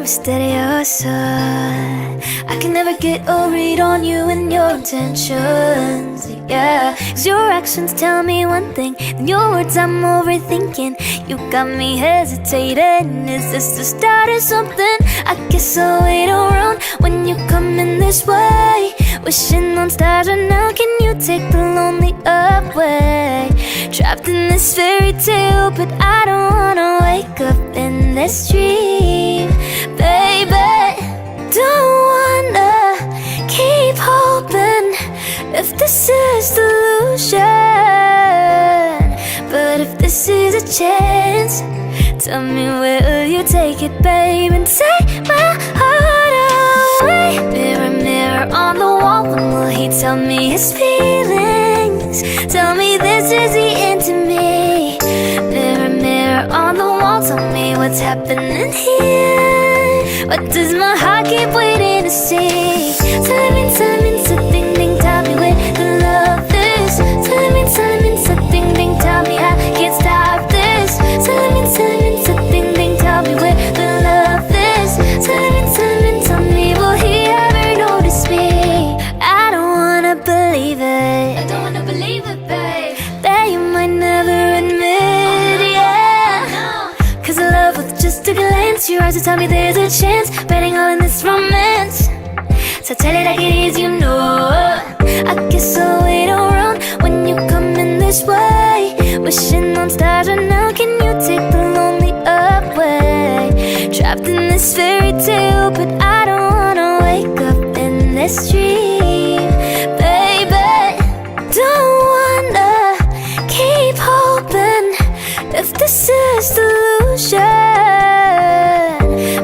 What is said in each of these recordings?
steady your son. I can never get a read on you and your intentions, yeah. 'Cause your actions tell me one thing, then your words I'm overthinking. You got me hesitating, is this the start of something? I guess I'll wait around when you come in this way. Wishing on stars right now, can you take the lonely away? Trapped in this fairy tale, but I don't wanna wake up in this dream, baby. Don't wanna keep hoping if this is delusion, but if this is a chance, tell me where will you take it, babe, and take my heart away. Mirror, mirror on the wall, when will he tell me his feelings? Tell me this is the end to me. Mirror, mirror on the wall, tell me what's happening here. What does my heart keep waiting to see? Tell me, so ding ding, tell me where the love is. Tell me, so ding ding, tell me I can't stop this. Tell me, so ding ding, tell me where the love is. Tell me, will he ever notice me? I don't wanna believe it. I don't wanna believe it, babe. That you might never admit, yeah. Cause I love with just a glance. Your eyes will tell me there's a chance, betting all in this romance. So tell it like it is, you know. I guess I'll wait around when you come in this way. Wishing on stars right now, can you take the lonely away? Trapped in this fairy tale, but I don't wanna wake up in this dream, baby. Don't wanna keep hoping if this is delusion,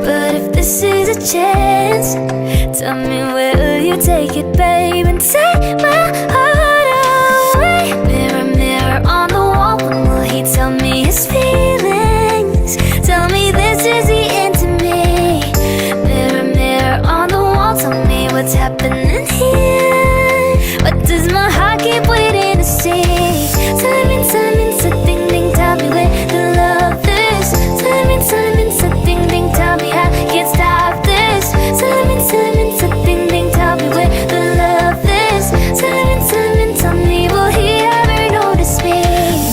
but if this is a chance, tell me where will you take it, babe, and take my heart away. Mirror, mirror on the wall, when will he tell me his feelings? Tell me this is the end to me. Mirror, mirror on the wall, tell me what's happening here. What does my heart keep waiting to see? Tell me, so ding ding, tell me where the love is. Tell me, so ding ding, tell me I can't stop this. Tell me, so ding ding, tell me where the love is. Tell me, will he ever notice me?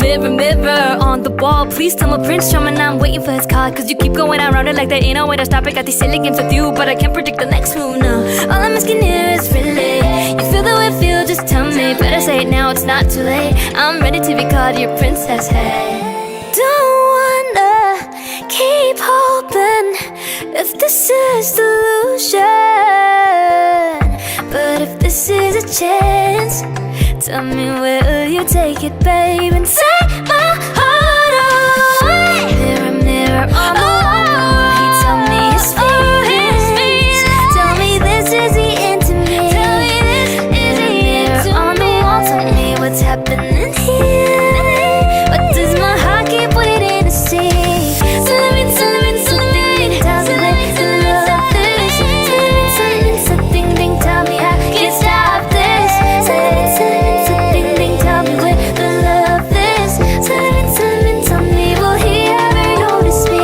Mirror, mirror on the wall, please tell my Prince Charming I'm waiting for his call. Cause you keep going around it like there ain't no way to stop it. Got these silly games with you, but I can't predict the next move, no. All I'm asking here is really, you feel the way I feel, just tell me. Better say it now, it's not too late. I'm ready to be called your princess, hey. Don't wanna keep hoping if this is delusion, but if this is a chance, tell me where will you take it, babe, and take my heart away. Mirror, mirror on the wall, will he tell me his feelings? Tell me this is the end to me. Mirror, mirror on the wall, tell me what's happening here. What does my heart keep waiting to see? Tell me, so ding ding, tell me where the love is. Tell me, so ding ding, tell me I can't stop this. Tell me, so ding ding, tell me where the love is. Tell me, will he ever notice me?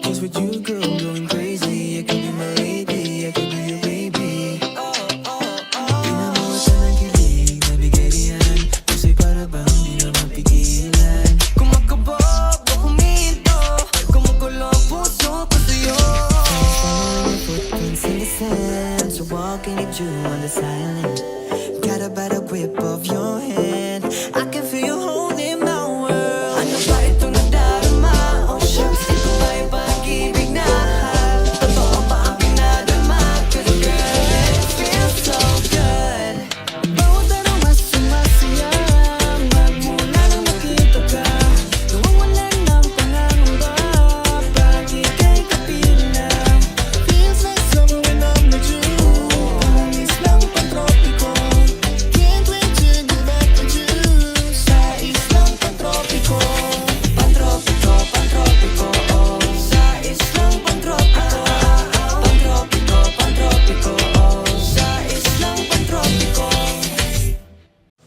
Cause with you, girl, I'm going crazy. I could be my lady, I could be your baby. Pinamuha ng kilig, nabigay riyan. Pusa'y para bang di na mapigilan. Kumakabog, o huminto, kumukulo ang puso ko sa'yo. Following your footprints in the sand, so walking with you on the silent. Got a better grip of your hand. I can feel you holding my world. Ano ba itong nadarama? Oh shucks, ito ba'y pag-ibig na? Totoo ba ang pinadama? Cause girl, it feels so good. Bawat araw mas sumasaya. Magmula nang nakita ka, nawawalan ng pangangamba. Pag ika'y kapiling na, feels like summer when I'm with you. Pangis lang pantropiko. Can't wait to go back with you. Sa islang pantropiko. Pantropiko, pantropiko, oh. Sa islang pantropiko. Pantropiko, pantropiko, oh. Sa islang pantropiko.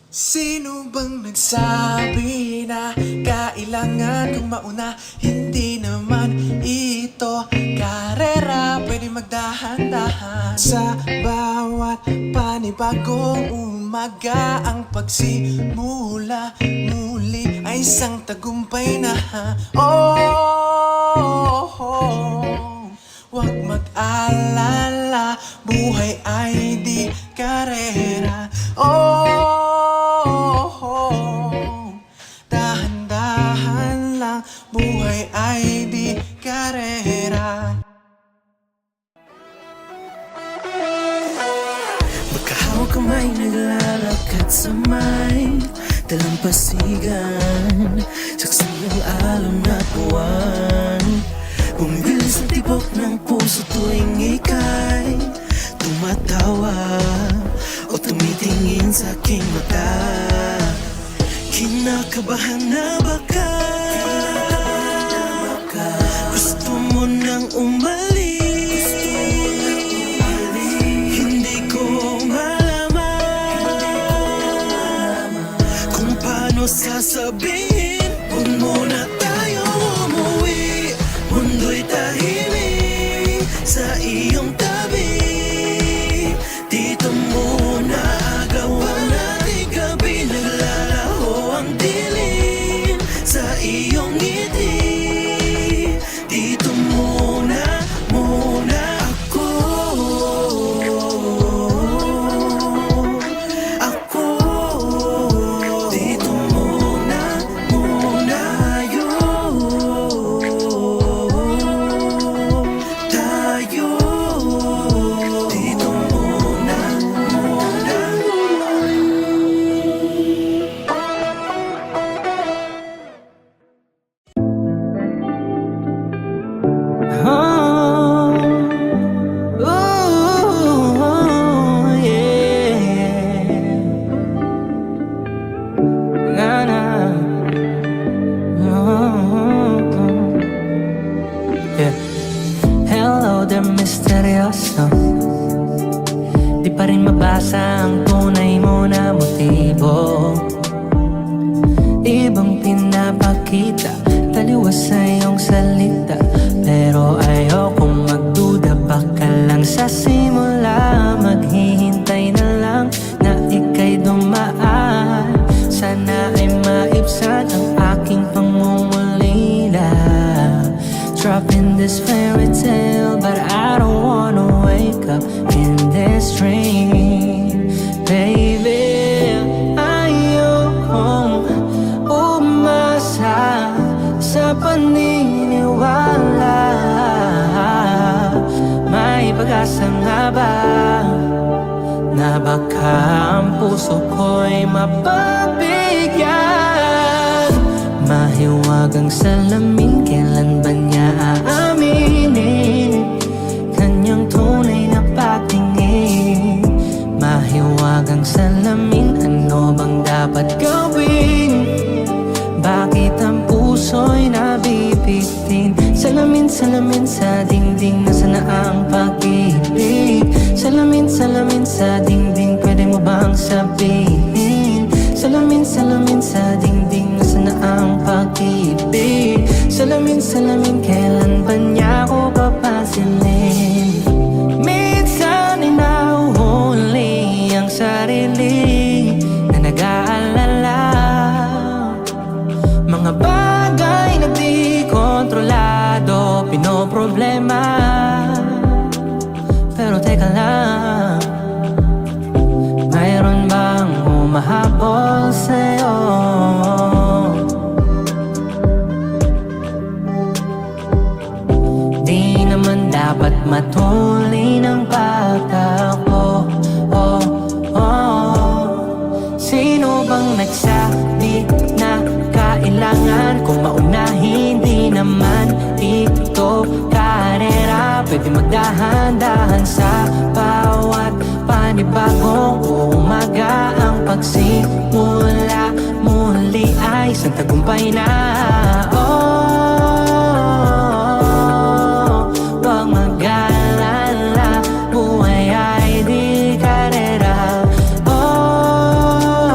Sino bang nagsabi na kailangan kong mauna? Hindi naman ito karera, pwede magdahan-dahan. Sa bawat panibagong umaga, ang pagsimula muli ay isang tagumpay na. Huwag mag-alala, buhay ay di karera. Dahan-dahan lang, buhay ay di karera. Magkahawak kamay, naglalakad sa may dalampasigan. Saksi ang alam na buwan, bumibilis ang tibok ng puso tuwing ika'y tumatawa o tumitingin sa aking mata. Kinakabahan na baka gusto mo nang umalis. Hindi ko malaman kung paano sasabihin. Huwag muna tayo umuwi, mundo'y tahimik sa iyong tabi. Dito muna agawan natin gabi, naglalaho ang dilim sa iyong ngiti. Dito muna, muna ako. Dito muna, muna tayo. Dito muna, muna. Hello there, misteryoso. Di pa rin mabasa ang tunay mo na motibo. Ibang pinapakita, taliwas sa iyong salita. Pero ayokong magduda, baka lang sa simula. Maghihintay na lang na ika'y dumaan. Sana ay maibsan ang aking pangungulila. Dropping this fairy tale, but I don't wanna wake up in this dream. Baby, ayokong umasa sa paniniwala. May pag-asa nga ba na baka ang puso ko'y mapabigyan? Mahiwagang salamin, kailan ba niya aaminin kanyang tunay na pagtingin? Mahiwagang salamin, ano bang dapat gawin? Bakit ang puso'y nabibitin? Salamin, salamin sa dingding, nasa na ang pag-ibig? Salamin, salamin sa dingding, pwede mo bang sabihin? Salamin, salamin sa dingding, nasa na ang pag-ibig? Salamin, kailan ba niya ako papansinin? Minsan ay nahuhuli ang sarili na nag-aalala. Mga bagay na di kontrolado, pinoproblema. Pero teka lang, mayroon bang humahabol sa'yo? Di naman dapat matuloy ng pagtakbo. Oh, oh. Sino bang nagsabi na kailangan kung maunahin? Di naman ito karera. Pwede magdahan-dahan sa bawat panibagong umaga. Ang pagsimula muli ay isang tagumpay na. Oh, wag mag-alala, buhay ay di karera. Oh,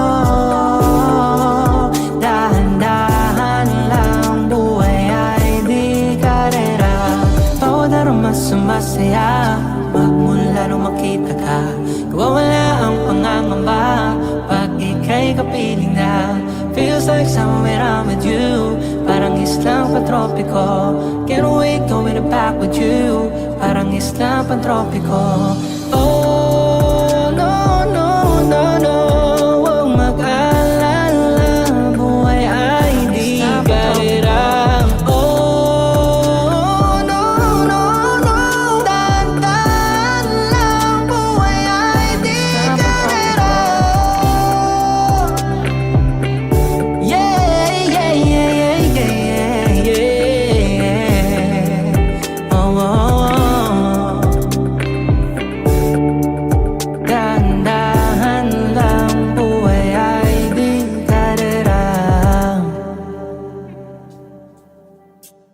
dahan-dahan lang, buhay ay di karera. Bawat araw mas sumasaya, magmula nung makita ka. Nawawala ang pangangamba pag ika'y kapiling na. Feels like somewhere I'm with you, parang islang pantropiko. Can't wait going back with you, parang islang pantropiko. Oh,